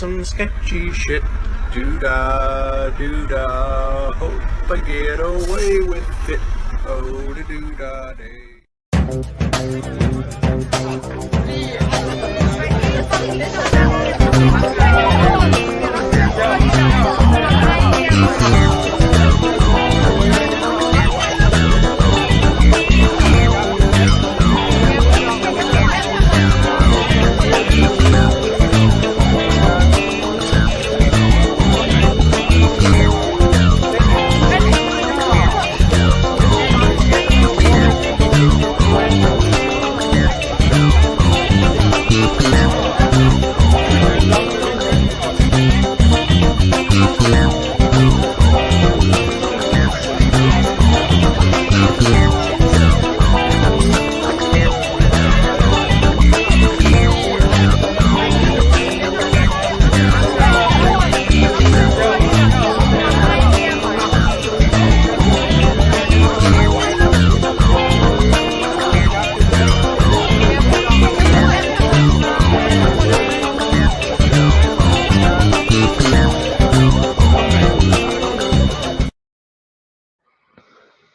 some sketchy shit. Doo-dah, doo-dah, hope I get away with it. Oh, the doo-dah day.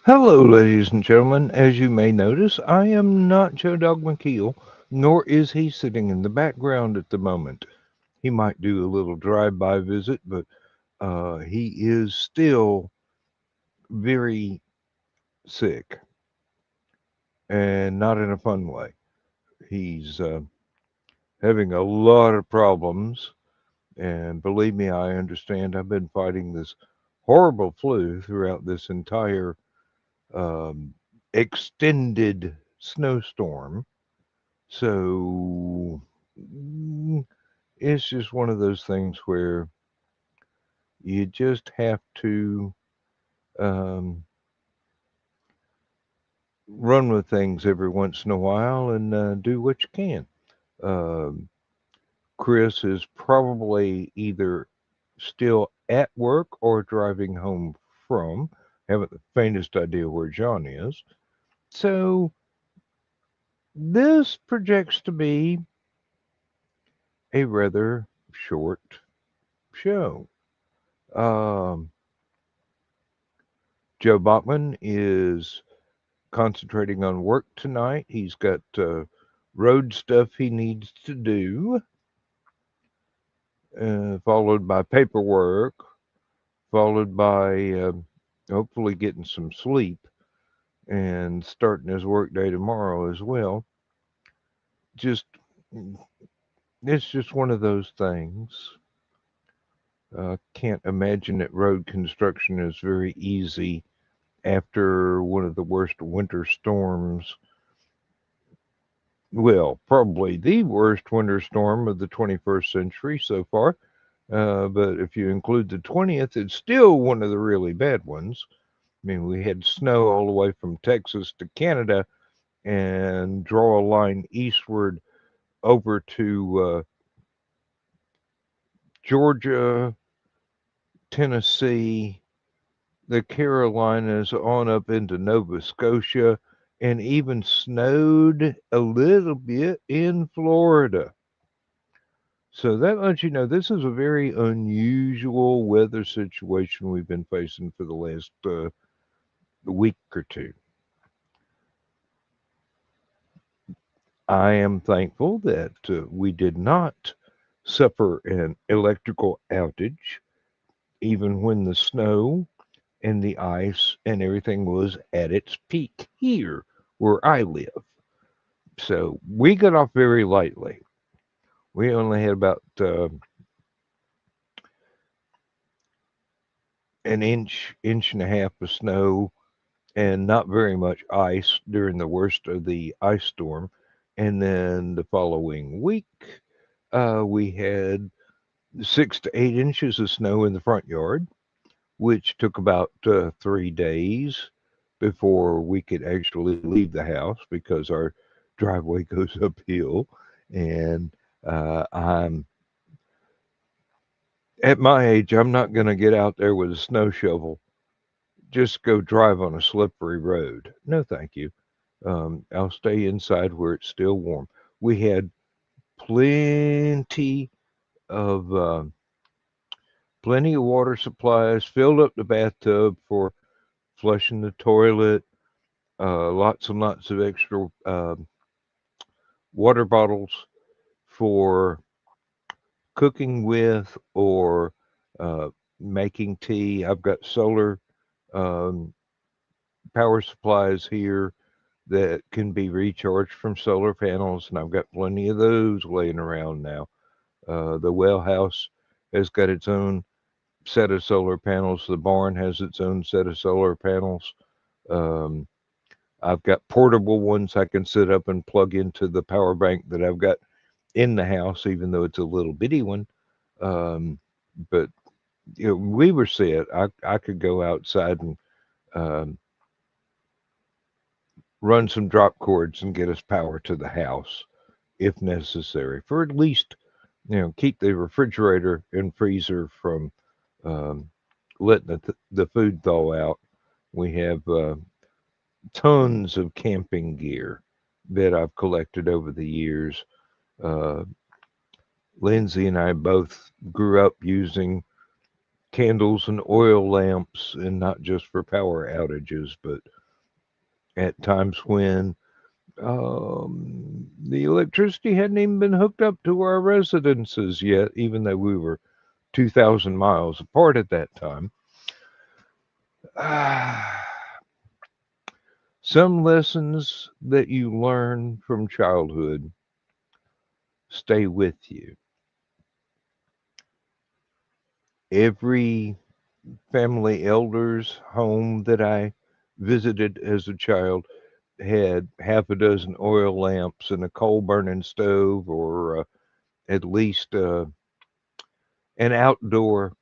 Hello, ladies and gentlemen. As you may notice, I am not Joe Dog McKeel, nor is he sitting in the background at the moment. He might do a little drive-by visit, but he is still very sick, and not in a fun way. He's having a lot of problems, and believe me, I understand. I've been fighting this horrible flu throughout this entire extended snowstorm. So it's just one of those things where you just have to run with things every once in a while and do what you can. Chris is probably either still at work or driving home from. Haven't the faintest idea where John is. So this projects to be a rather short show. Joe Bachman is concentrating on work tonight. He's got road stuff he needs to do, followed by paperwork, followed by hopefully getting some sleep and starting his work day tomorrow as well. It's just one of those things. Can't imagine that road construction is very easy after one of the worst winter storms. Well, probably the worst winter storm of the 21st century so far. But if you include the 20th, it's still one of the really bad ones. I mean, we had snow all the way from Texas to Canada and draw a line eastward over to Georgia, Tennessee, the Carolinas, on up into Nova Scotia, and even snowed a little bit in Florida. So that lets you know this is a very unusual weather situation we've been facing for the last week or two. I am thankful that we did not suffer an electrical outage, even when the snow and the ice and everything was at its peak here where I live. So we got off very lightly. We only had about an inch and a half of snow and not very much ice during the worst of the ice storm. And then the following week, we had 6 to 8 inches of snow in the front yard, which took about 3 days before we could actually leave the house because our driveway goes uphill. And I'm at my age, I'm not going to get out there with a snow shovel. Just go drive on a slippery road. No, thank you. I'll stay inside where it's still warm. We had plenty of plenty of water supplies, filled up the bathtub for flushing the toilet, lots and lots of extra water bottles for cooking with or uh, making tea. I've got solar um, power supplies here that can be recharged from solar panels, and I've got plenty of those laying around now. The well house has got its own set of solar panels. The barn has its own set of solar panels. Um, I've got portable ones I can sit up and plug into the power bank that I've got in the house, even though it's a little bitty one. But we were set. I could go outside and um, run some drop cords and get us power to the house if necessary for at least keep the refrigerator and freezer from um, letting the food thaw out. We have tons of camping gear that I've collected over the years. Uh, Lindsay and I both grew up using candles and oil lamps, and not just for power outages, but at times when the electricity hadn't even been hooked up to our residences yet, even though we were 2,000 miles apart at that time. Some lessons that you learn from childhood stay with you. Every family elder's home that I visited as a child had half a dozen oil lamps and a coal burning stove, or at least an outdoor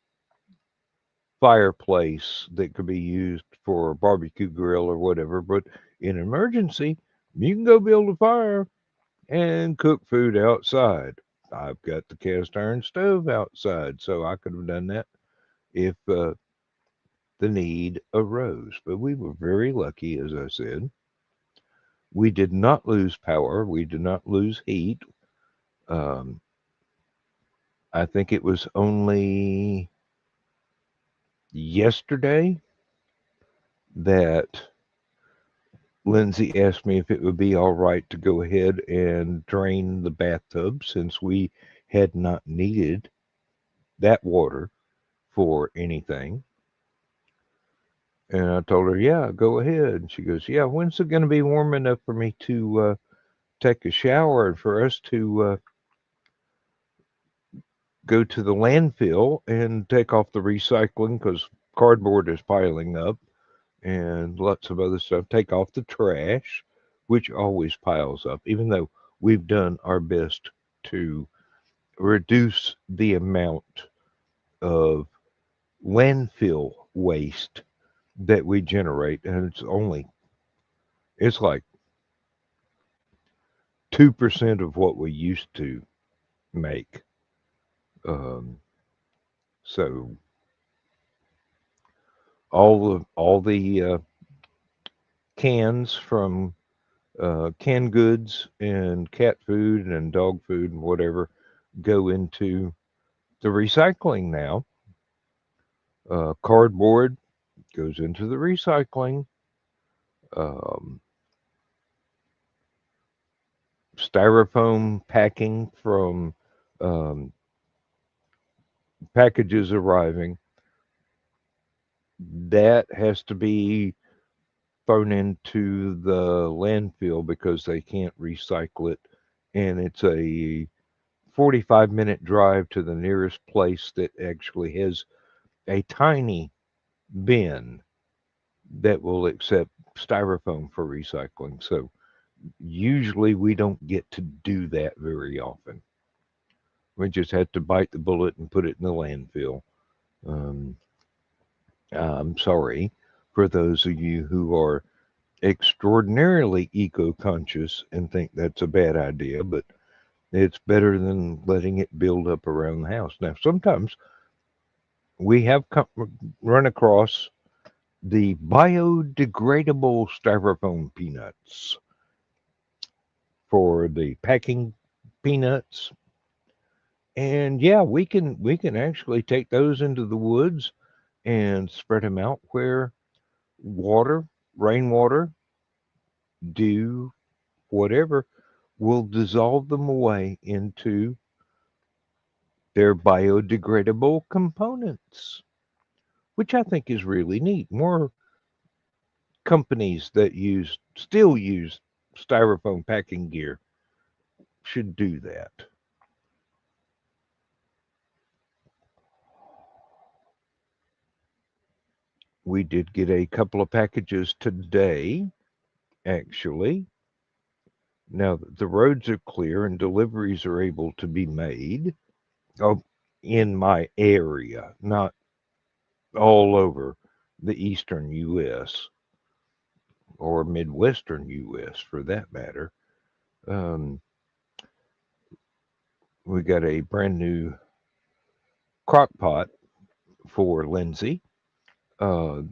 fireplace that could be used for a barbecue grill or whatever. But in an emergency, you can go build a fire and cook food outside. I've got the cast iron stove outside, so I could have done that if the need arose. But we were very lucky, as I said. We did not lose power. We did not lose heat. Um, I think it was only yesterday that Lindsay asked me if it would be all right to go ahead and drain the bathtub since we had not needed that water for anything. And I told her, yeah, go ahead. And she goes, yeah, when's it going to be warm enough for me to take a shower and for us to go to the landfill and take off the recycling because cardboard is piling up and lots of other stuff. Take off the trash, which always piles up, even though we've done our best to reduce the amount of landfill waste that we generate. And it's like 2% of what we used to make. Um, so all the cans from canned goods and cat food and dog food and whatever go into the recycling now. Cardboard goes into the recycling. Um, Styrofoam packing from um, packages arriving, that has to be thrown into the landfill because they can't recycle it. And it's a 45-minute drive to the nearest place that actually has a tiny bin that will accept styrofoam for recycling. So usually we don't get to do that very often. We just have to bite the bullet and put it in the landfill. Um, I'm sorry for those of you who are extraordinarily eco-conscious and think that's a bad idea, but it's better than letting it build up around the house. Now, sometimes we have run across the biodegradable styrofoam peanuts for the packing peanuts. And yeah, we can actually take those into the woods and spread them out where water, rainwater, dew, whatever, will dissolve them away into their biodegradable components, which I think is really neat. More companies that still use styrofoam packing gear should do that. We did get a couple of packages today, actually. Now that the roads are clear and deliveries are able to be made, oh, in my area, not all over the eastern U.S. or midwestern U.S. for that matter. Um, we got a brand new crock pot for Lindsay. Uh,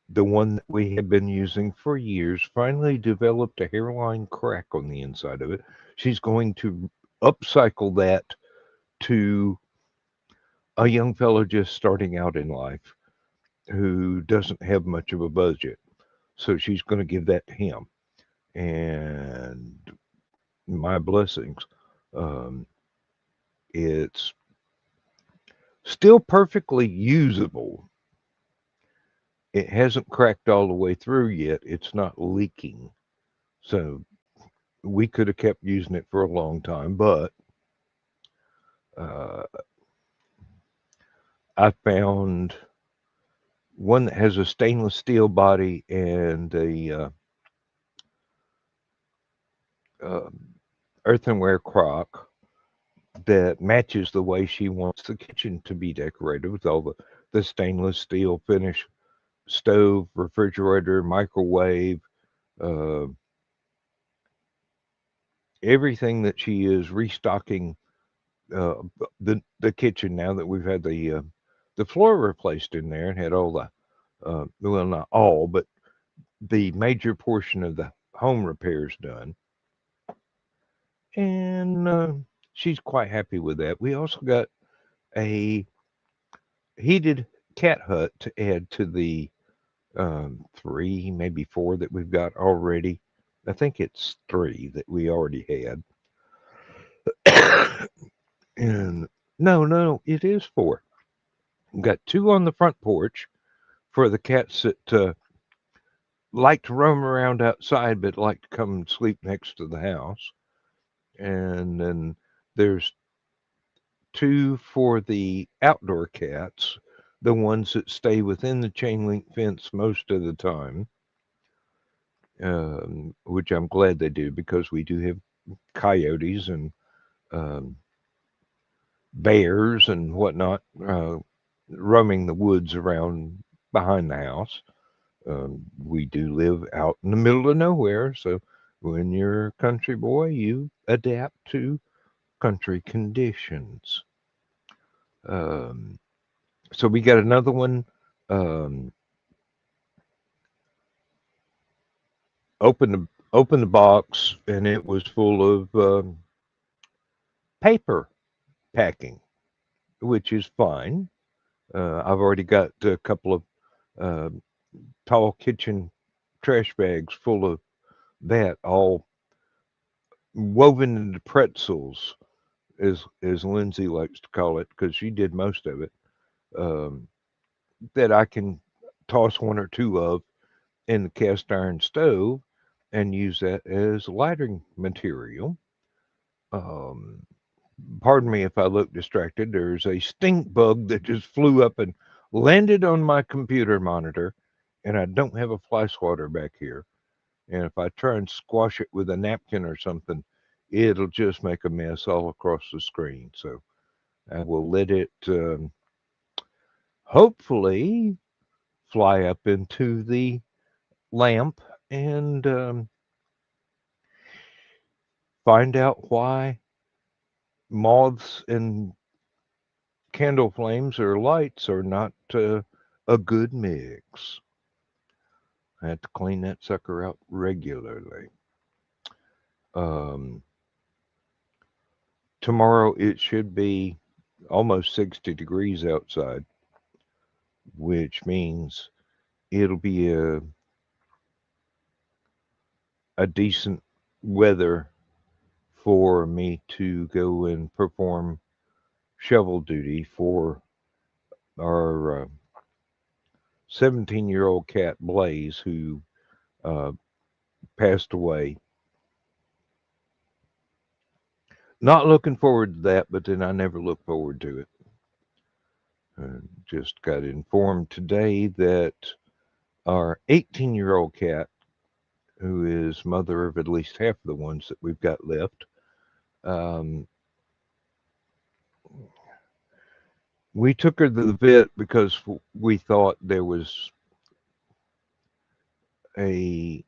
the one that we have been using for years finally developed a hairline crack on the inside of it. She's going to upcycle that to a young fellow just starting out in life who doesn't have much of a budget. So she's going to give that to him. And my blessings. Um, it's still perfectly usable. It hasn't cracked all the way through yet. It's not leaking. So we could have kept using it for a long time, but uh, I found one that has a stainless steel body and a uh, earthenware crock that matches the way she wants the kitchen to be decorated with all the stainless steel finish, stove, refrigerator, microwave, uh, everything that she is restocking uh, the kitchen now that we've had the floor replaced in there and had all the well, not all, but the major portion of the home repairs done, and she's quite happy with that. We also got a heated cat hut to add to the three, maybe four that we've got already. I think it's three that we already had. And no, it is four. We've got two on the front porch for the cats that like to roam around outside but like to come and sleep next to the house. And then there's two for the outdoor cats, the ones that stay within the chain link fence most of the time, which I'm glad they do because we do have coyotes and um, bears and whatnot roaming the woods around behind the house. We do live out in the middle of nowhere, so when you're a country boy, you adapt to country conditions. Um, so we got another one. Um, open the box, and it was full of paper packing, which is fine. I've already got a couple of uh, tall kitchen trash bags full of that, all woven into pretzels, as Lindsay likes to call it, because she did most of it. Um, that I can toss one or two of in the cast iron stove and use that as lighting material. Um, Pardon me if I look distracted. There's a stink bug that just flew up and landed on my computer monitor, and I don't have a fly swatter back here. And if I try and squash it with a napkin or something, it'll just make a mess all across the screen. So I will let it hopefully fly up into the lamp and find out why moths and candle flames or lights are not a good mix. I have to clean that sucker out regularly. Um, Tomorrow it should be almost 60 degrees outside, which means it'll be a decent weather for me to go and perform shovel duty for our 17-year-old cat Blaze, who uh, passed away. Not looking forward to that, but then I never look forward to it. Just got informed today that our 18-year-old cat, who is mother of at least half of the ones that we've got left, um, we took her to the vet because we thought there was a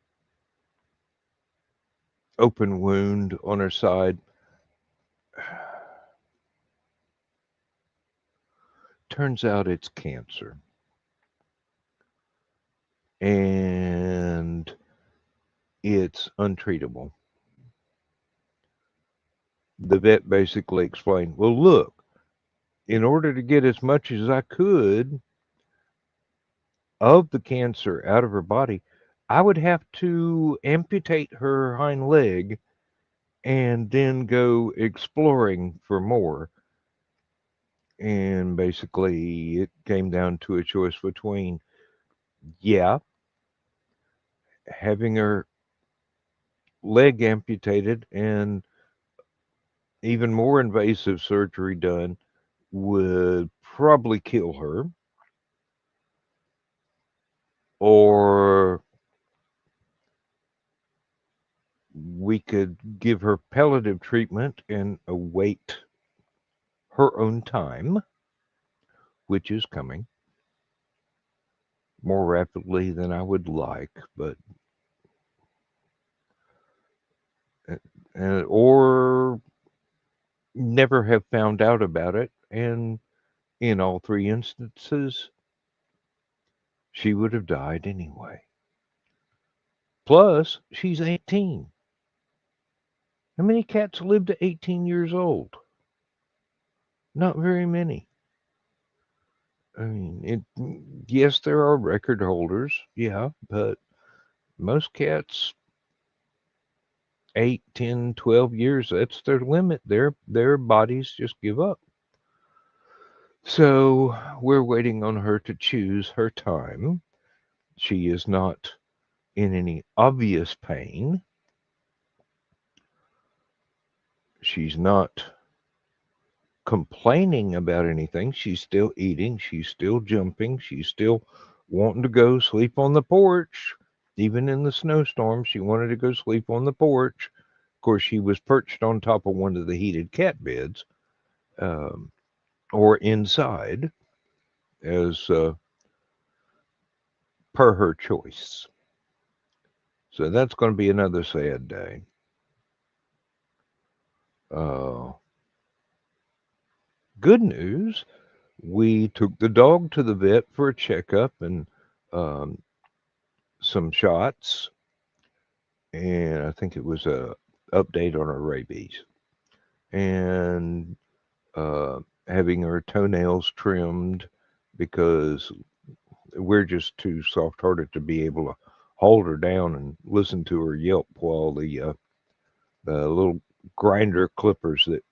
open wound on her side. Turns out it's cancer. And it's untreatable. The vet basically explained, well, look, in order to get as much as I could of the cancer out of her body, I would have to amputate her hind leg and then go exploring for more. And basically, it came down to a choice between, yeah, having her leg amputated and even more invasive surgery done would probably kill her, or we could give her palliative treatment and await her own time, which is coming more rapidly than I would like, but or never have found out about it. And in all three instances, she would have died anyway. Plus, she's 18. How many cats live to 18 years old? Not very many. I mean, yes, there are record holders, yeah, but most cats 8, 10, 12 years, that's their limit. Their bodies just give up. So we're waiting on her to choose her time. She is not in any obvious pain. She's not complaining about anything. She's still eating. She's still jumping. She's still wanting to go sleep on the porch. Even in the snowstorm, she wanted to go sleep on the porch. Of course, she was perched on top of one of the heated cat beds, or inside, as per her choice. So that's going to be another sad day. Uh, Good news, we took the dog to the vet for a checkup and um, some shots, and I think it was a update on her rabies, and having her toenails trimmed because we're just too soft-hearted to be able to hold her down and listen to her yelp while the little grinder clippers that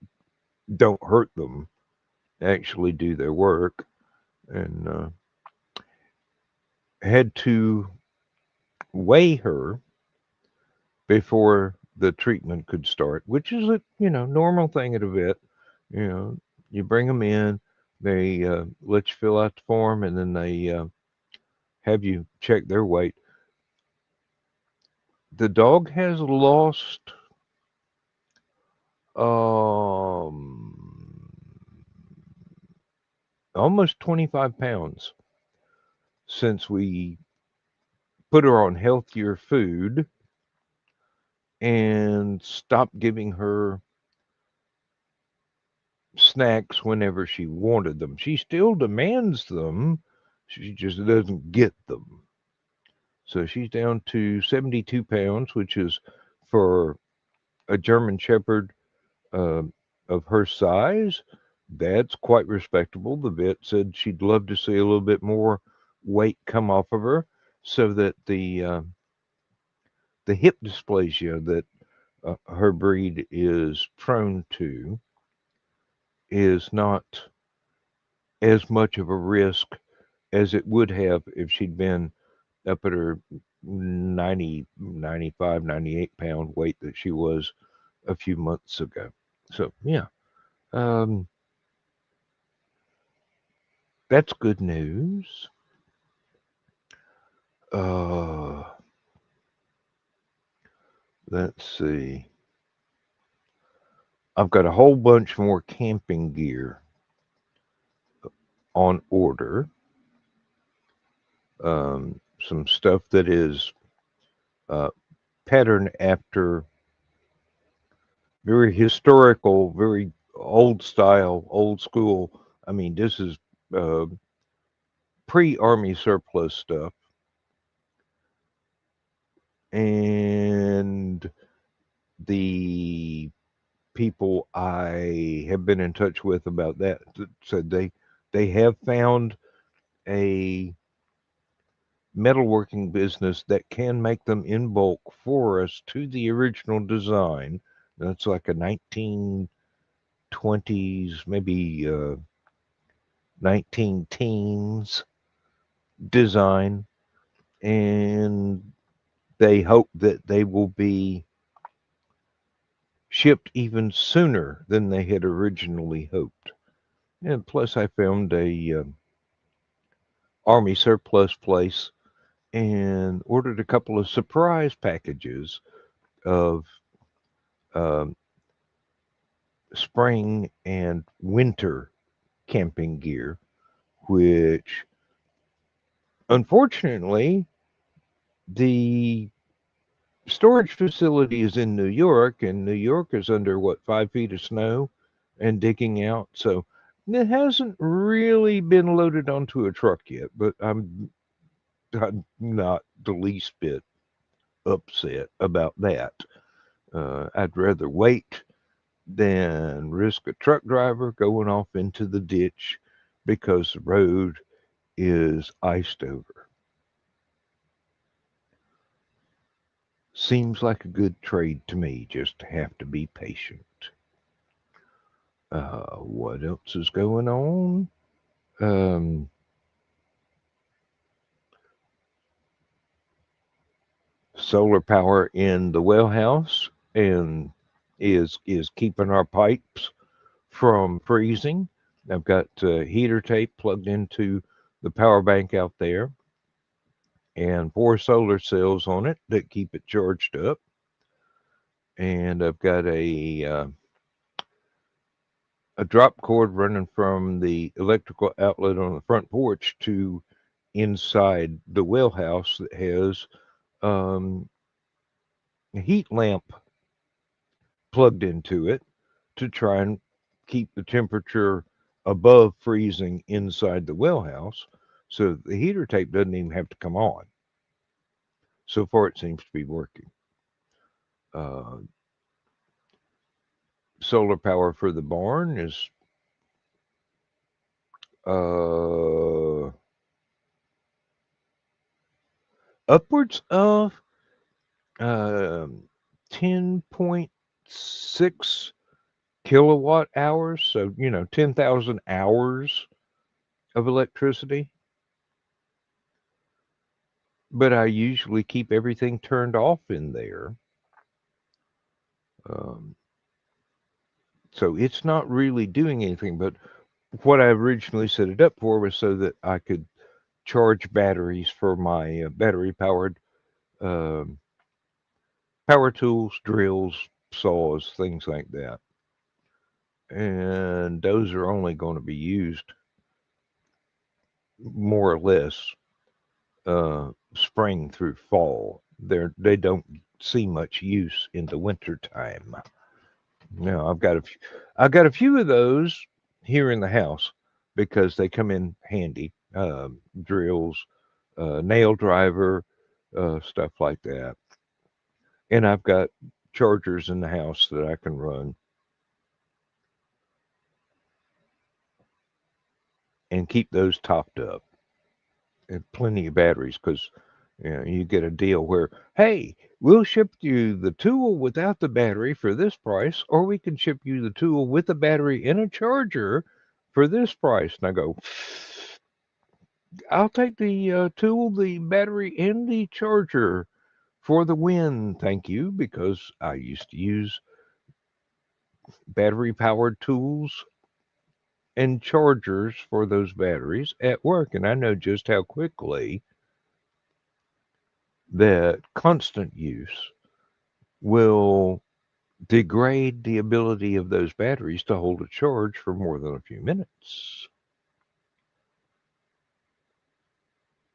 don't hurt them actually do their work, and had to weigh her before the treatment could start, which is a normal thing at a vet. You know, you bring them in, they let you fill out the form, and then they have you check their weight. The dog has lost um, almost 25 pounds since we put her on healthier food and stopped giving her snacks whenever she wanted them. She still demands them, she just doesn't get them. So she's down to 72 pounds, which is for a German Shepherd, uh, of her size, that's quite respectable. The vet said she'd love to see a little bit more weight come off of her so that the hip dysplasia that her breed is prone to is not as much of a risk as it would have if she'd been up at her 90, 95, 98 pound weight that she was a few months ago. So, yeah, um, that's good news. Uh, let's see. I've got a whole bunch more camping gear on order. Some stuff that is uh, patterned after very historical, very old style, old school. I mean, this is uh, pre-army surplus stuff, and the people I have been in touch with about that said they have found a metalworking business that can make them in bulk for us to the original design. That's like a 1920s, maybe 19 teens design, and they hope that they will be shipped even sooner than they had originally hoped. And plus, I found a Army surplus place and ordered a couple of surprise packages of um, spring and winter camping gear, which unfortunately the storage facility is in New York, and New York is under what, 5 feet of snow and digging out. So it hasn't really been loaded onto a truck yet, but I'm not the least bit upset about that. I'd rather wait than risk a truck driver going off into the ditch because the road is iced over. Seems like a good trade to me, just to have to be patient. What else is going on? Um, Solar power in the well house and is keeping our pipes from freezing. I've got heater tape plugged into the power bank out there and 4 solar cells on it that keep it charged up. And I've got a drop cord running from the electrical outlet on the front porch to inside the well house that has um, a heat lamp plugged into it to try and keep the temperature above freezing inside the well house. So the heater tape doesn't even have to come on. So far, it seems to be working. Uh, Solar power for the barn is uh, upwards of uh, 10.6 kilowatt hours. So, 10,000 hours of electricity. But I usually keep everything turned off in there. Um, so it's not really doing anything. But what I originally set it up for was so that I could charge batteries for my battery powered um power tools, drills, saws, things like that. And those are only going to be used more or less spring through fall. They don't see much use in the winter time. Now I've got a few of those here in the house because they come in handy. Drills, nail driver, stuff like that. And I've got chargers in the house that I can run and keep those topped up and plenty of batteries because you get a deal where, hey, we'll ship you the tool without the battery for this price, or we can ship you the tool with the battery and a charger for this price. And I go, I'll take the tool, the battery, and the charger for the win, thank you, because I used to use battery powered tools and chargers for those batteries at work, and I know just how quickly that constant use will degrade the ability of those batteries to hold a charge for more than a few minutes.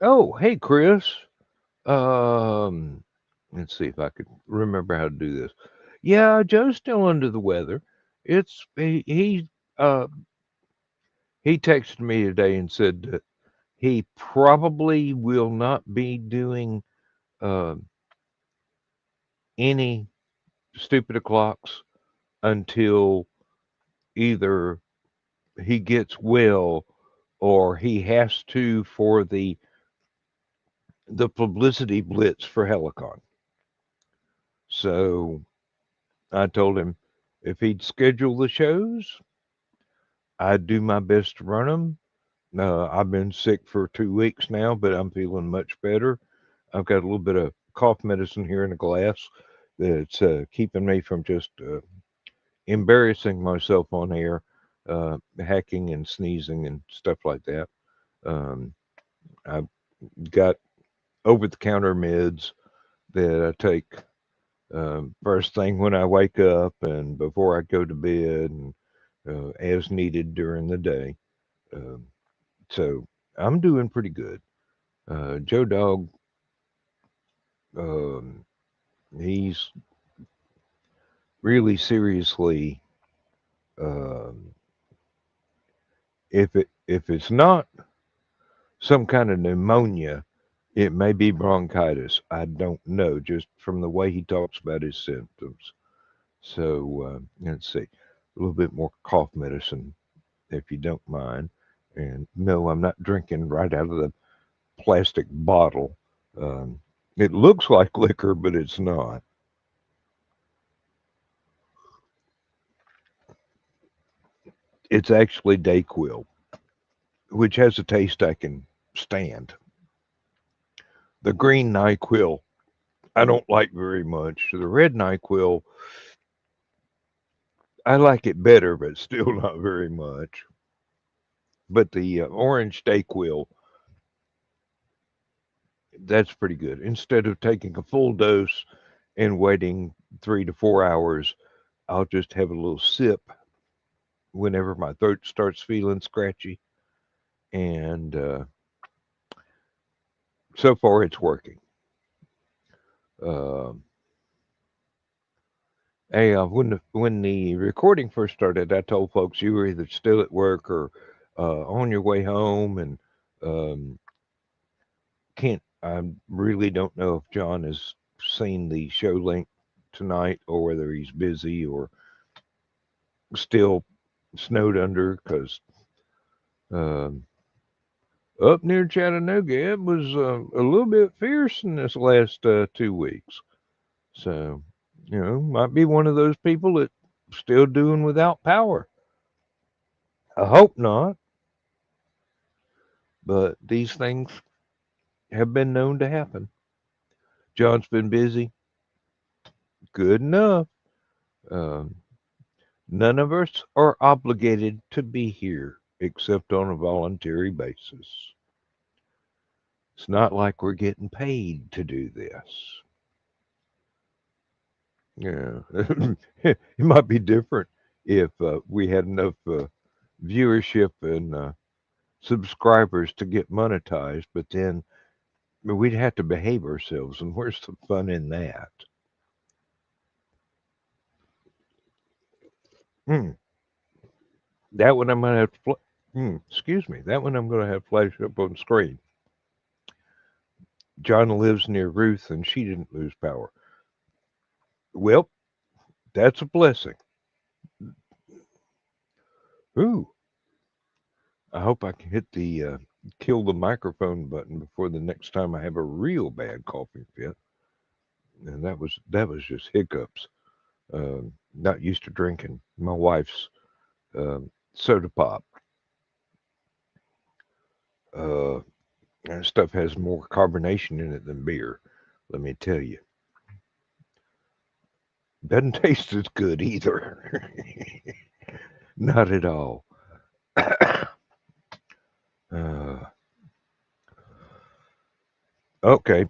Oh, hey, Chris. Um, let's see if I could remember how to do this. Yeah, Joe's still under the weather. It's he texted me today and said that he probably will not be doing uh, any stupid o'clocks until either he gets well or he has to for the publicity blitz for Helicon. So I told him if he'd schedule the shows, I'd do my best to run them. I've been sick for 2 weeks now, but I'm feeling much better. I've got a little bit of cough medicine here in a glass that's keeping me from just embarrassing myself on air, hacking and sneezing and stuff like that. Um, I've got over the counter meds that I take first thing when I wake up and before I go to bed and as needed during the day. Um, so I'm doing pretty good. Joe Dog, um, he's really seriously, um, if it's not some kind of pneumonia, it may be bronchitis. I don't know, just from the way he talks about his symptoms. So let's see, a little bit more cough medicine, if you don't mind. And no, I'm not drinking right out of the plastic bottle. Um, it looks like liquor, but it's not. It's actually Dayquil, which has a taste I can stand. The green NyQuil, I don't like very much. The red NyQuil, I like it better, but still not very much. But the orange Dayquil, that's pretty good. Instead of taking a full dose and waiting 3 to 4 hours, I'll just have a little sip whenever my throat starts feeling scratchy. And so far, it's working. Um Hey, when the recording first started, I told folks you were either still at work or on your way home, and um, can't. I really don't know if John has seen the show link tonight, or whether he's busy or still snowed under. Because um, up near Chattanooga, it was a little bit fierce in this last 2 weeks. So might be one of those people that still doing without power. I hope not. But these things have been known to happen. John's been busy. Good enough. Um, None of us are obligated to be here except on a voluntary basis. It's not like we're getting paid to do this. Yeah, it might be different if we had enough viewership and subscribers to get monetized, but then we'd have to behave ourselves, and where's the fun in that? Hmm. That one I'm gonna have to. Excuse me. That one I'm gonna have flash up on screen. John lives near Ruth, and she didn't lose power. Well, that's a blessing. Ooh, I hope I can hit the kill the microphone button before the next time I have a real bad coughing fit. And that was just hiccups. Not used to drinking. My wife's soda pop. Uh, that stuff has more carbonation in it than beer. Let me tell you, doesn't taste as good either. Not at all. uh, okay.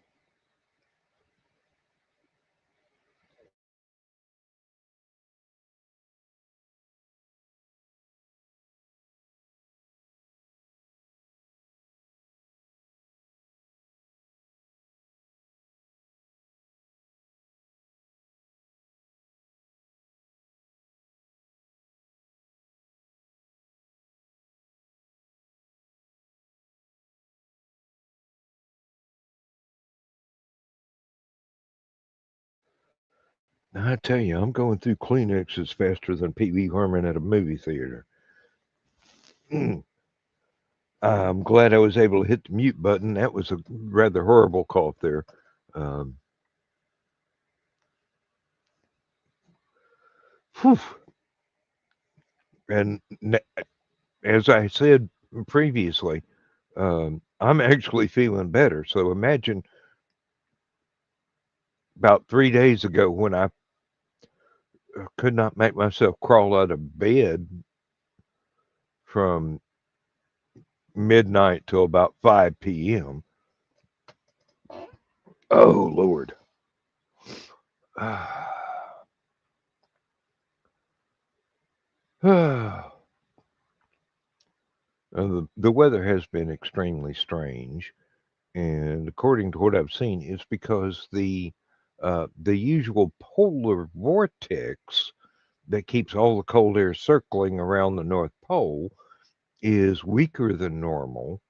I tell you, I'm going through Kleenexes faster than Pee Wee Herman at a movie theater. I'm glad I was able to hit the mute button. That was a rather horrible cough there. Um, whew. And as I said previously, I'm actually feeling better. So imagine about 3 days ago when I could not make myself crawl out of bed from midnight till about 5 p.m. Oh, Lord. The weather has been extremely strange, and according to what I've seen, it's because the usual polar vortex that keeps all the cold air circling around the North Pole is weaker than normal,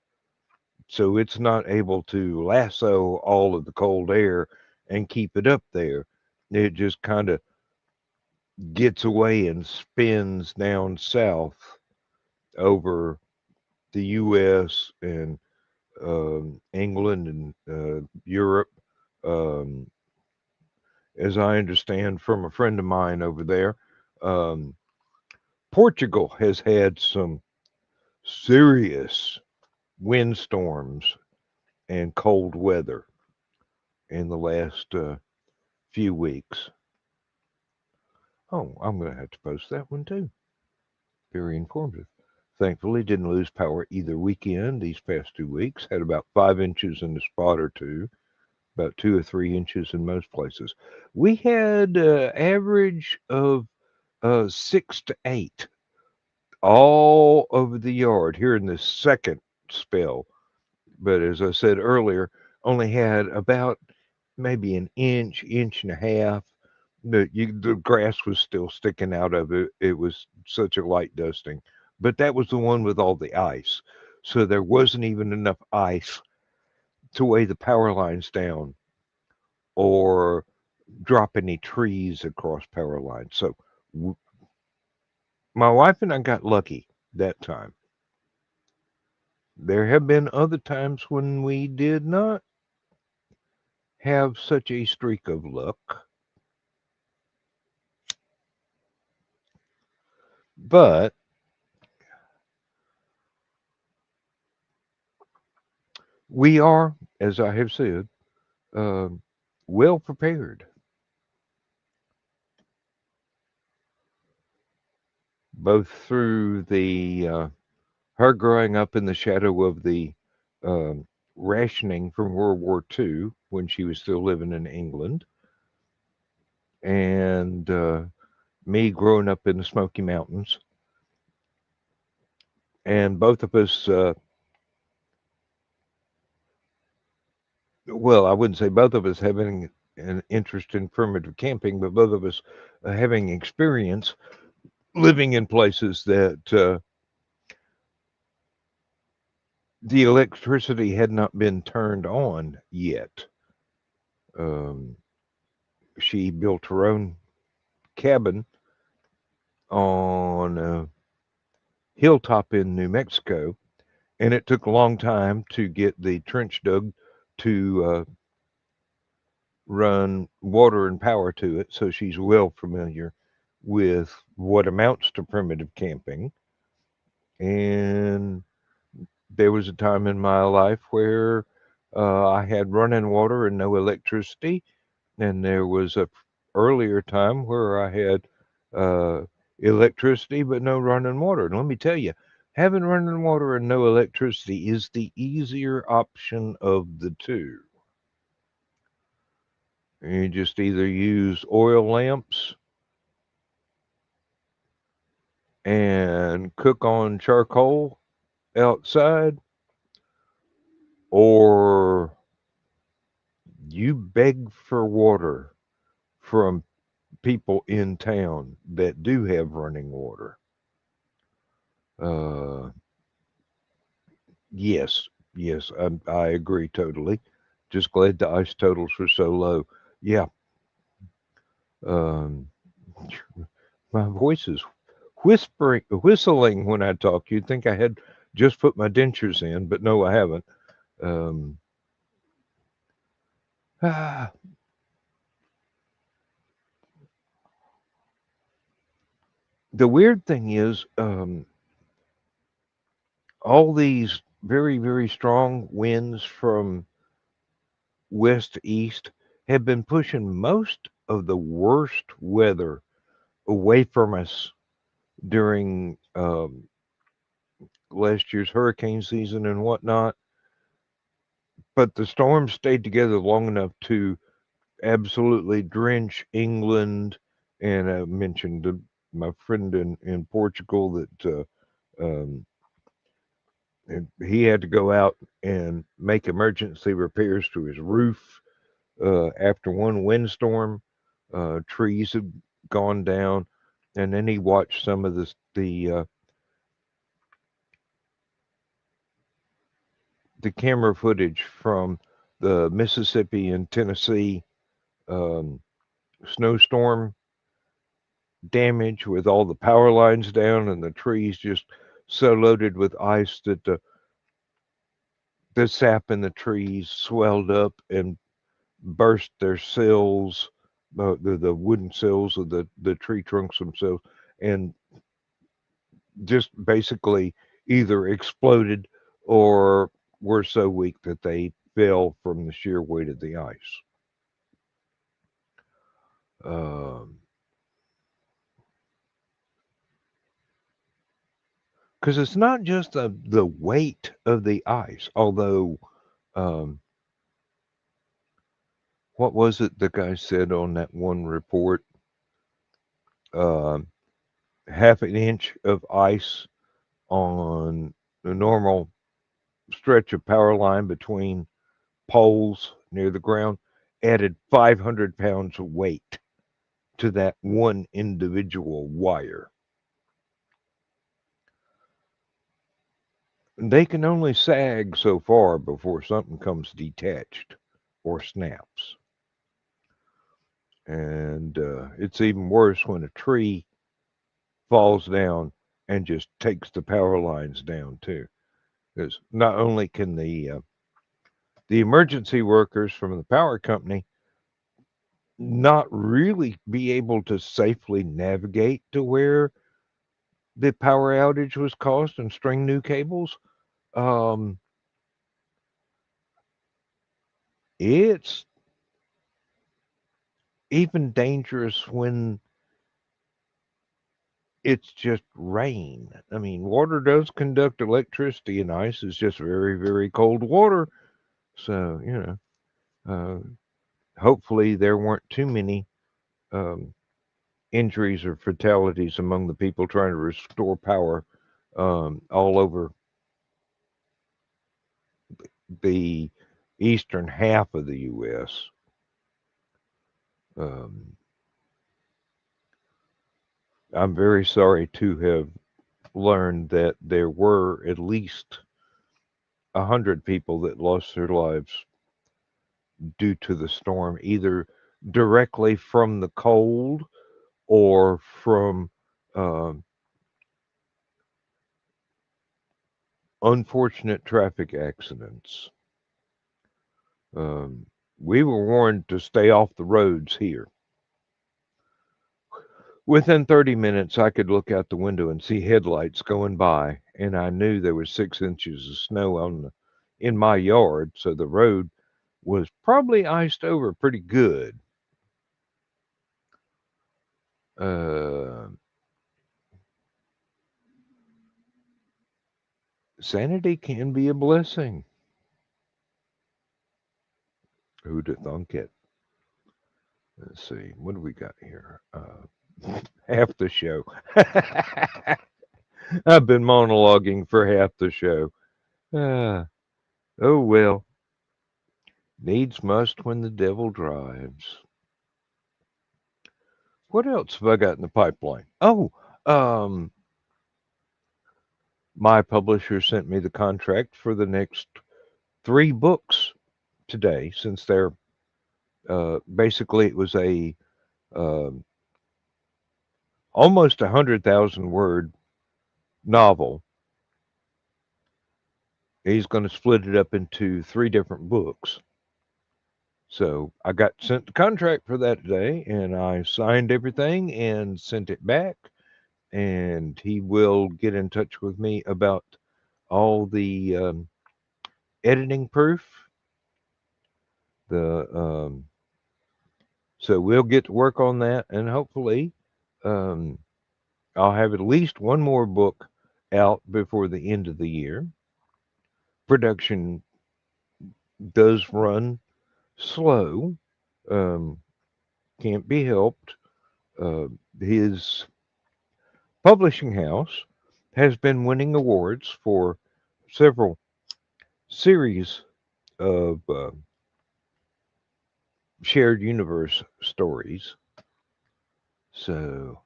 so it's not able to lasso all of the cold air and keep it up there. It just kind of gets away and spins down south over the U.S. and England and Europe. Um, as I understand from a friend of mine over there, um, Portugal has had some serious windstorms and cold weather in the last few weeks. Oh, I'm going to have to post that one too. Very informative. Thankfully, didn't lose power either weekend these past 2 weeks. Had about 5 inches in a spot or two, about 2 or 3 inches in most places. We had average of 6 to 8 all over the yard here in this second spell. But as I said earlier, only had about maybe an inch, inch and a half. The grass was still sticking out of it. It was such a light dusting. But that was the one with all the ice. So there wasn't even enough ice to weigh the power lines down or drop any trees across power lines. So w- my wife and I got lucky that time. There have been other times when we did not have such a streak of luck, but we are, as I have said, uh, well prepared, both through the her growing up in the shadow of the um, rationing from World War II when she was still living in England, and me growing up in the Smoky Mountains, and both of us. Well, I wouldn't say both of us having an interest in primitive camping, but both of us having experience living in places that the electricity had not been turned on yet. Um, she built her own cabin on a hilltop in New Mexico, And it took a long time to get the trench dug to run water and power to it, so she's well familiar with what amounts to primitive camping. And there was a time in my life where I had running water and no electricity, and there was a earlier time where I had uh, electricity but no running water. And let me tell you, having running water and no electricity is the easier option of the two. You just either use oil lamps and cook on charcoal outside, or you beg for water from people in town that do have running water. Uh, yes, yes, I agree totally. Just glad the ice totals were so low. Yeah, um, my voice is whistling when I talk. You'd think I had just put my dentures in, but no, I haven't. Um, ah, the weird thing is, all these very, very strong winds from west to east have been pushing most of the worst weather away from us during last year's hurricane season and whatnot. But the storms stayed together long enough to absolutely drench England. And I mentioned my friend in Portugal that um, he had to go out and make emergency repairs to his roof after one windstorm. Trees had gone down, and then he watched some of the camera footage from the Mississippi and Tennessee um, snowstorm damage with all the power lines down and the trees just so loaded with ice that the sap in the trees swelled up and burst their sills, the wooden sills of the tree trunks themselves, and just basically either exploded or were so weak that they fell from the sheer weight of the ice. Um, Because it's not just the weight of the ice, although, um, what was it the guy said on that one report? Um, Half an inch of ice on the normal stretch of power line between poles near the ground added 500 pounds of weight to that one individual wire. They can only sag so far before something comes detached or snaps. And it's even worse when a tree falls down and just takes the power lines down too. Because not only can the emergency workers from the power company not really be able to safely navigate to where the power outage was caused and string new cables, um, it's even dangerous when it's just rain. I mean, water does conduct electricity, and ice is just very, very cold water. So, hopefully there weren't too many um, injuries or fatalities among the people trying to restore power all over the eastern half of the U.S. Um, I'm very sorry to have learned that there were at least 100 people that lost their lives due to the storm, either directly from the cold or from uh, unfortunate traffic accidents. Um, we were warned to stay off the roads here. Within 30 minutes, I could look out the window and see headlights going by, and I knew there was 6 inches of snow in my yard, so the road was probably iced over pretty good. Uh, Sanity can be a blessing. Who'd have thunk it? Let's see. What do we got here? Half the show. I've been monologuing for half the show. Uh, oh well. Needs must when the devil drives. What else have I got in the pipeline? Oh, um, my publisher sent me the contract for the next 3 books today, since they're basically it was a um almost 100,000 word novel. He's going to split it up into 3 different books. So I got sent the contract for that today, and I signed everything and sent it back. And he will get in touch with me about all the editing proof. The So we'll get to work on that, and hopefully um, I'll have at least one more book out before the end of the year. Production does run slow, um, can't be helped. His publishing house has been winning awards for several series of shared universe stories. So,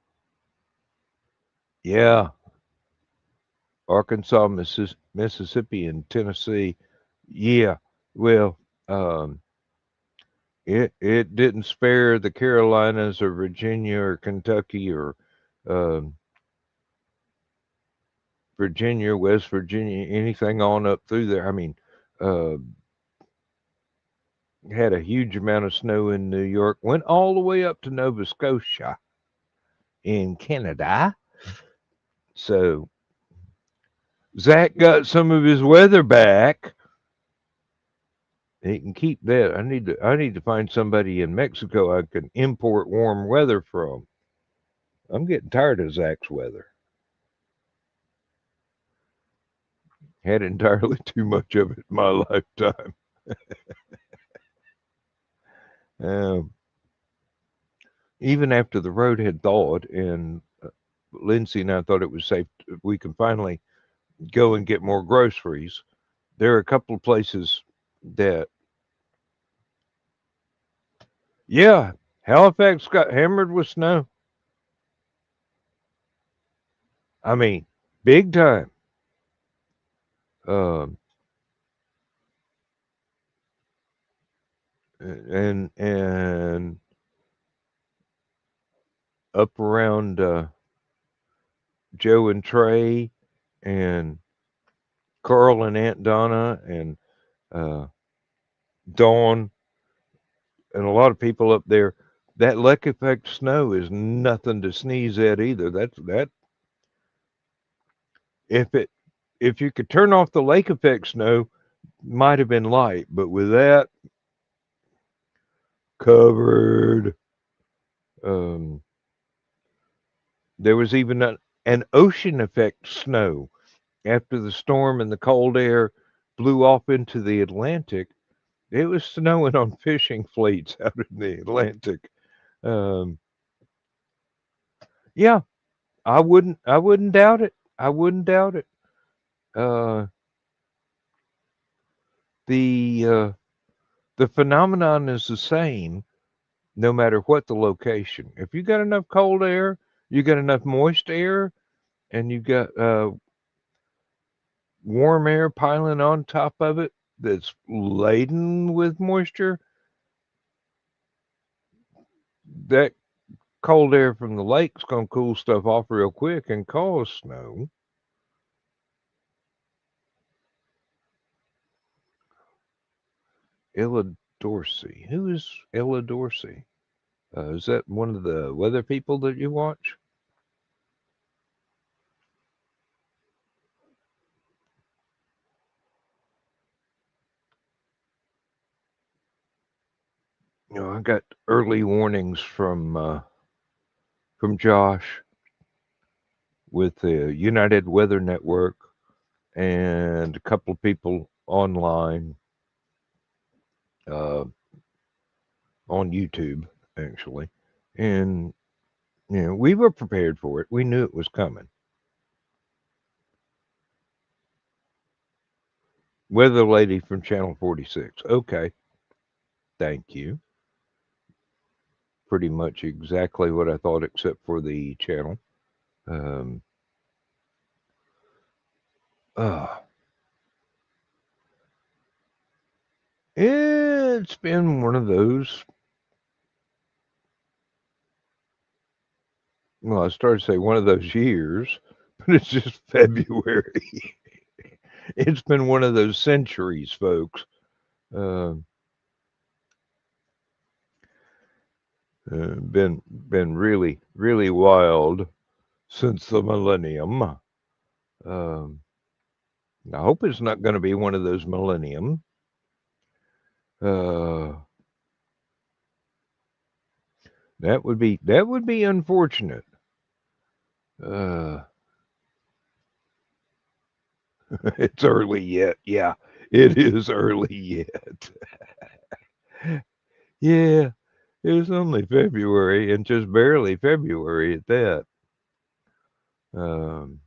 yeah, Arkansas, Mississippi, and Tennessee. Yeah, well, um, it didn't spare the Carolinas or Virginia or Kentucky or um, Virginia, West Virginia, anything on up through there. I mean, uh, had a huge amount of snow in New York, went all the way up to Nova Scotia in Canada. So Zach got some of his weather back. He can keep that. I need to find somebody in Mexico I can import warm weather from. I'm getting tired of Zach's weather. Had entirely too much of it in my lifetime. Um, Even after the road had thawed and Lindsay and I thought it was safe, we can finally go and get more groceries. There are a couple of places that, yeah, Halifax got hammered with snow. I mean, big time. Um, and up around Joe and Trey and Carl and Aunt Donna and uh, Dawn and a lot of people up there. That lake effect snow is nothing to sneeze at either. That if it if you could turn off the lake effect snow, might have been light, but with that covered, um, there was even an ocean effect snow after the storm and the cold air blew off into the Atlantic. It was snowing on fishing fleets out in the Atlantic. Um, yeah, I wouldn't doubt it. I wouldn't doubt it. Uh, the uh, the phenomenon is the same no matter what the location. If you got enough cold air, you got enough moist air, and you got warm air piling on top of it that's laden with moisture, that cold air from the lake's going to cool stuff off real quick and cause snow. Ella Dorsey. Who is Ella Dorsey? Is that one of the weather people that you watch? I got early warnings from Josh with the United Weather Network and a couple of people online uh, on YouTube, actually. And, we were prepared for it. We knew it was coming. Weather lady from Channel 46. Okay. Thank you. Pretty much exactly what I thought, except for the channel. Um, uh, it's been one of those. Well, I started to say one of those years, but it's just February. It's been one of those centuries, folks. Uh, been really really wild since the millennium. I hope it's not going to be one of those millennium. Uh, that would be unfortunate. Uh, it's early yet. Yeah, it is early yet. Yeah, it's only February and just barely February at that. Um,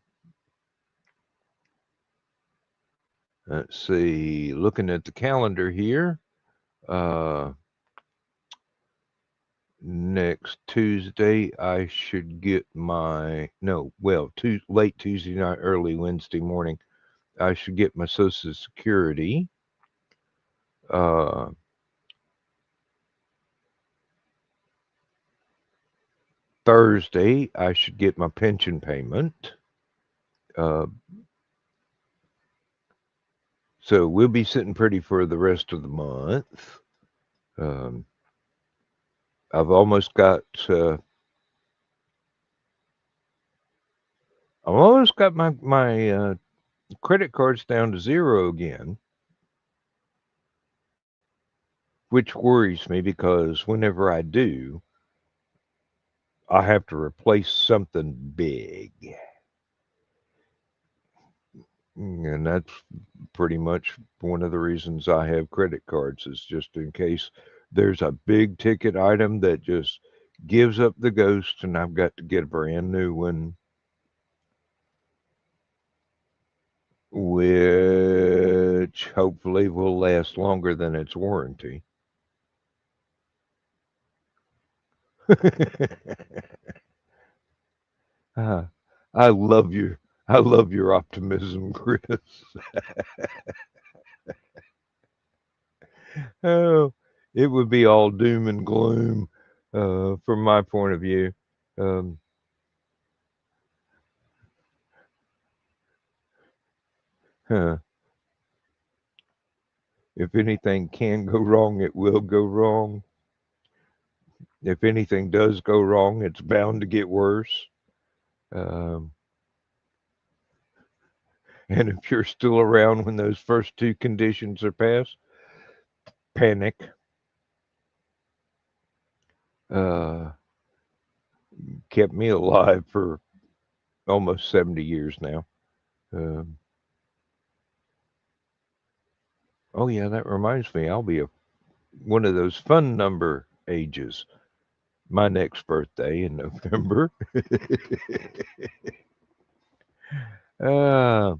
let's see. Looking at the calendar here. Uh, Next Tuesday, I should get my no, well, late Tuesday night, early Wednesday morning, I should get my Social Security. Uh, Thursday, I should get my pension payment. Uh, so we'll be sitting pretty for the rest of the month. Um, I've almost got my credit cards down to zero again, which worries me because whenever I do, I have to replace something big. And that's pretty much one of the reasons I have credit cards is just in case there's a big ticket item that just gives up the ghost and I've got to get a brand new one, which hopefully will last longer than its warranty. Ah, I love you. I love your optimism, Chris. Oh, it would be all doom and gloom from my point of view. Um, huh. If anything can go wrong, it will go wrong. If anything does go wrong, it's bound to get worse. Um, and if you're still around when those first two conditions are passed, panic. Uh, Kept me alive for almost 70 years now. Um, oh, yeah, that reminds me, I'll be one of those fun number ages. My next birthday in November. uh,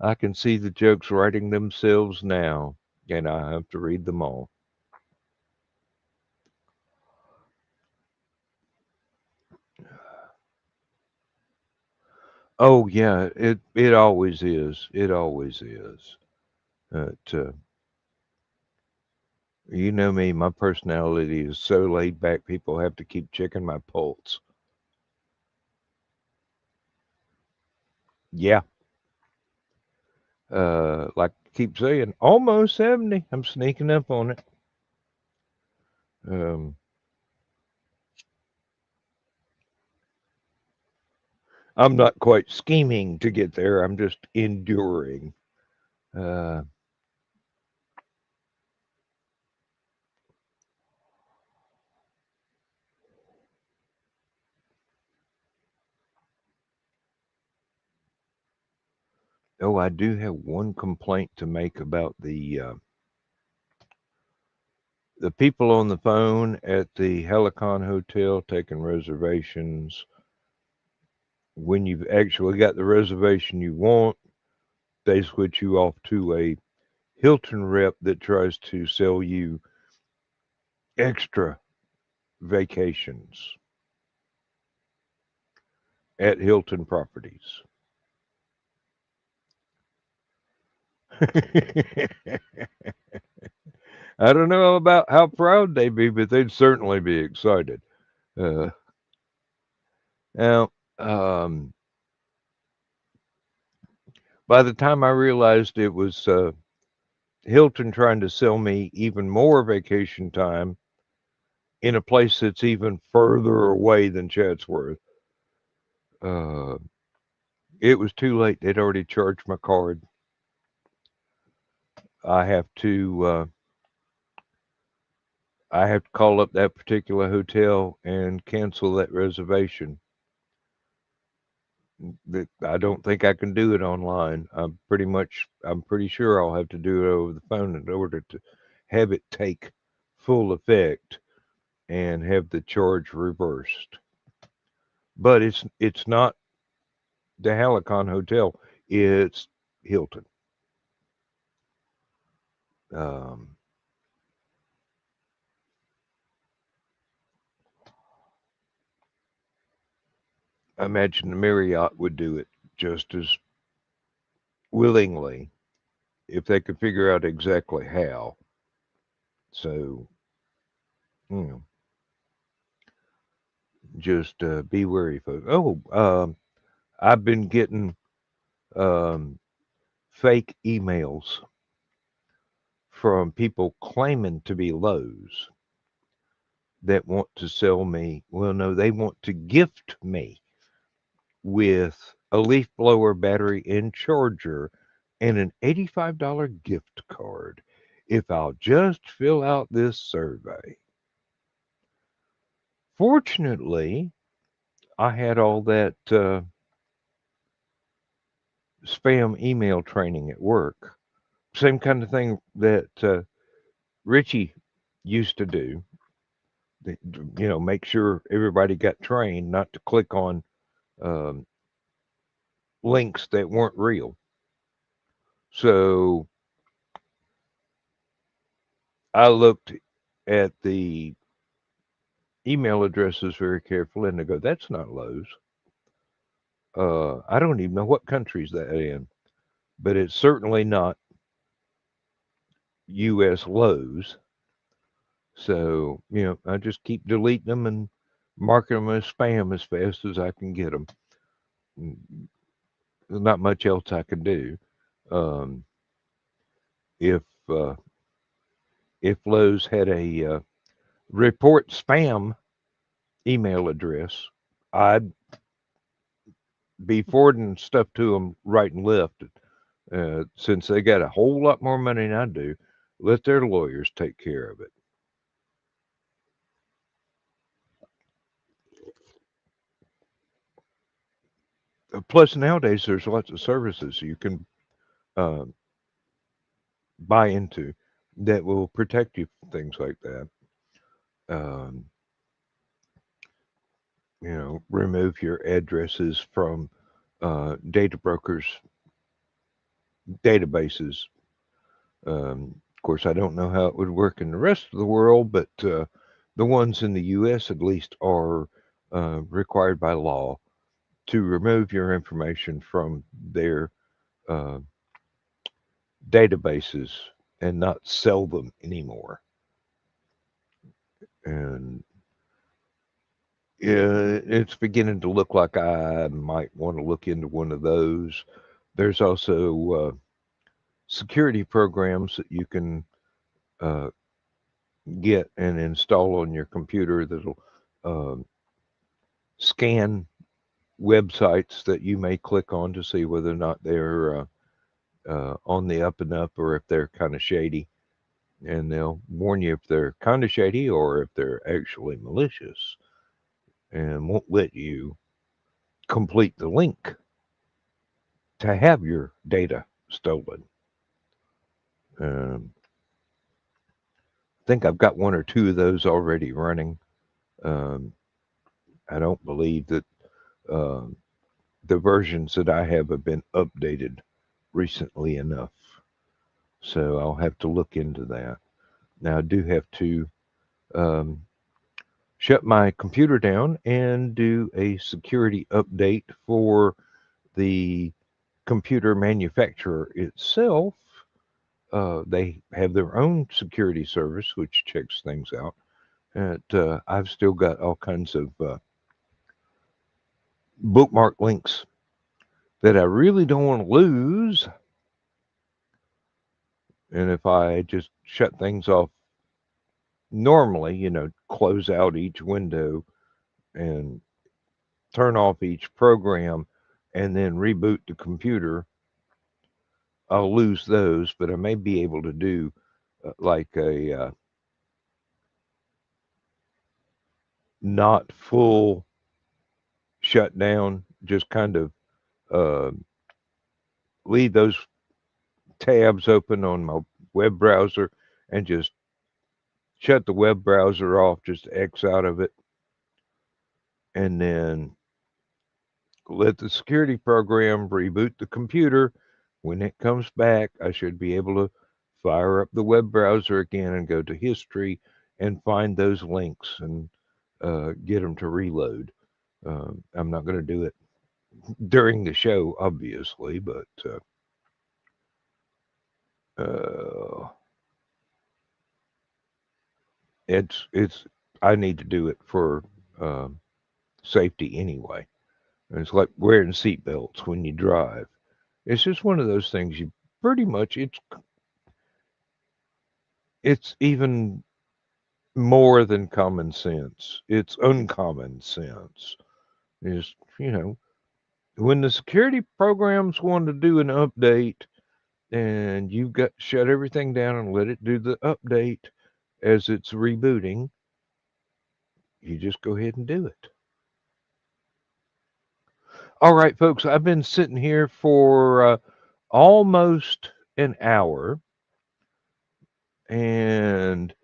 I can see the jokes writing themselves now, and I have to read them all. Oh yeah, it always is. It always is. You know me, my personality is so laid back. People have to keep checking my pulse. Yeah. Like I keep saying, almost 70. I'm sneaking up on it. Um, I'm not quite scheming to get there. I'm just enduring. Uh, oh, I do have one complaint to make about the people on the phone at the Helicon Hotel taking reservations. When you've actually got the reservation you want, they switch you off to a Hilton rep that tries to sell you extra vacations at Hilton properties. I don't know about how proud they'd be, but they'd certainly be excited. Uh, now, by the time I realized it was Hilton trying to sell me even more vacation time in a place that's even further away than Chatsworth, uh, it was too late. They'd already charged my card. I have to uh, I have to call up that particular hotel and cancel that reservation. That I don't think I can do it online. I'm pretty sure I'll have to do it over the phone in order to have it take full effect and have the charge reversed. But it's not the Halicon Hotel. It's Hilton. Um, I imagine the Marriott would do it just as willingly if they could figure out exactly how. So, you know, just be wary, folks. Oh, I've been getting um, fake emails from people claiming to be Lowe's that want to sell me. Well, no, they want to gift me with a leaf blower battery and charger and an $85 gift card if I'll just fill out this survey. Fortunately, I had all that spam email training at work. Same kind of thing that Richie used to do. Make sure everybody got trained not to click on um, links that weren't real. So I looked at the email addresses very carefully and I go, that's not Lowe's. I don't even know what country's that in, but it's certainly not U.S. Lowe's. So, I just keep deleting them and marking them as spam as fast as I can get them. There's not much else I can do. Um, if uh, if Lowe's had a report spam email address, I'd be forwarding stuff to them right and left. Since they got a whole lot more money than I do, let their lawyers take care of it. Plus, nowadays there's lots of services you can uh, buy into that will protect you from things like that. Um, remove your addresses from data brokers' databases. Of course, I don't know how it would work in the rest of the world, but the ones in the U.S. at least are required by law to remove your information from their uh, databases and not sell them anymore. And it's beginning to look like I might want to look into one of those. There's also security programs that you can uh, get and install on your computer that'll scan websites that you may click on to see whether or not they're on the up and up or if they're kind of shady. And they'll warn you if they're kind of shady or if they're actually malicious and won't let you complete the link to have your data stolen. I think I've got one or two of those already running. Um, I don't believe that uh, the versions that I have been updated recently enough. So I'll have to look into that. Now, I do have to um, shut my computer down and do a security update for the computer manufacturer itself. They have their own security service, which checks things out. And I've still got all kinds of bookmark links that I really don't want to lose. And if I just shut things off normally, close out each window and turn off each program and then reboot the computer, I'll lose those, but I may be able to do like a not full shutdown, just kind of uh, leave those tabs open on my web browser and just shut the web browser off, just X out of it, and then let the security program reboot the computer. When it comes back, I should be able to fire up the web browser again and go to history and find those links and get them to reload. I'm not going to do it during the show, obviously, but it's I need to do it for safety anyway. It's like wearing seatbelts when you drive. It's just one of those things you pretty much it's even more than common sense. It's uncommon sense. Is when the security programs want to do an update and you've got to shut everything down and let it do the update as it's rebooting, you just go ahead and do it. All right, folks, I've been sitting here for almost an hour, and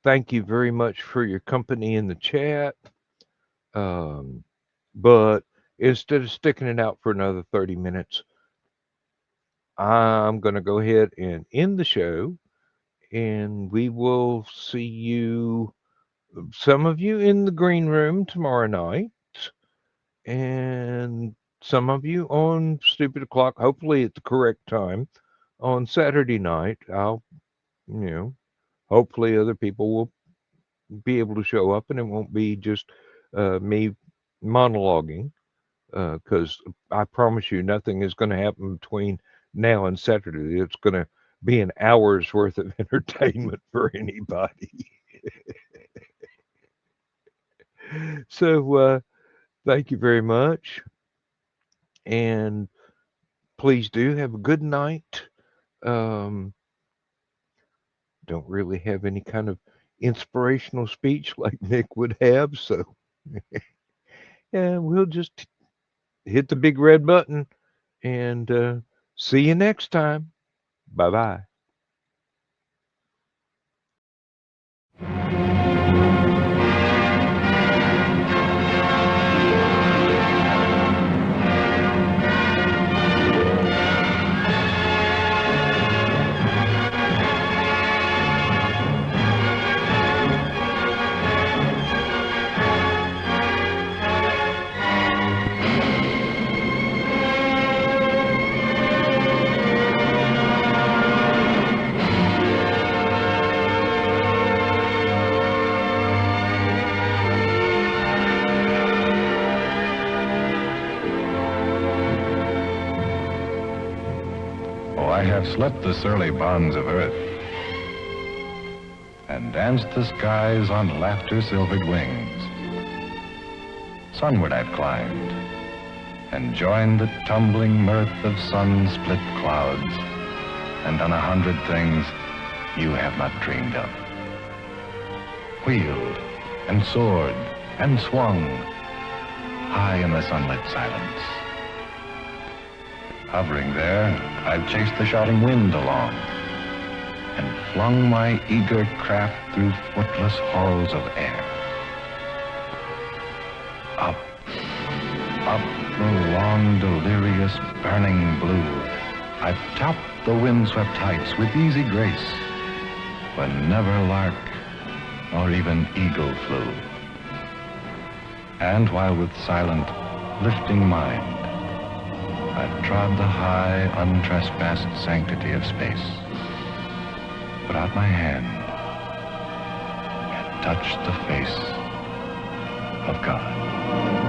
thank you very much for your company in the chat. But instead of sticking it out for another 30 minutes, I'm going to go ahead and end the show, and we will see you, some of you in the green room tomorrow night, and some of you on Stupid O'Clock, hopefully at the correct time, on Saturday night. Hopefully other people will be able to show up and it won't be just me monologuing, because I promise you nothing is going to happen between now and Saturday. It's going to be an hour's worth of entertainment for anybody. So thank you very much. And please do have a good night. Don't really have any kind of inspirational speech like Nick would have. So yeah, we'll just hit the big red button and see you next time. Bye-bye. have slipped the surly bonds of earth and danced the skies on laughter-silvered wings. Sunward I've climbed and joined the tumbling mirth of sun-split clouds and done 100 things you have not dreamed of. Wheeled and soared and swung high in the sunlit silence. Hovering there, I've chased the shouting wind along and flung my eager craft through footless halls of air. Up, up the long, delirious, burning blue, I've topped the windswept heights with easy grace, when never lark nor even eagle flew. And while with silent, lifting mind, I've trod the high, untrespassed sanctity of space, put out my hand and touched the face of God.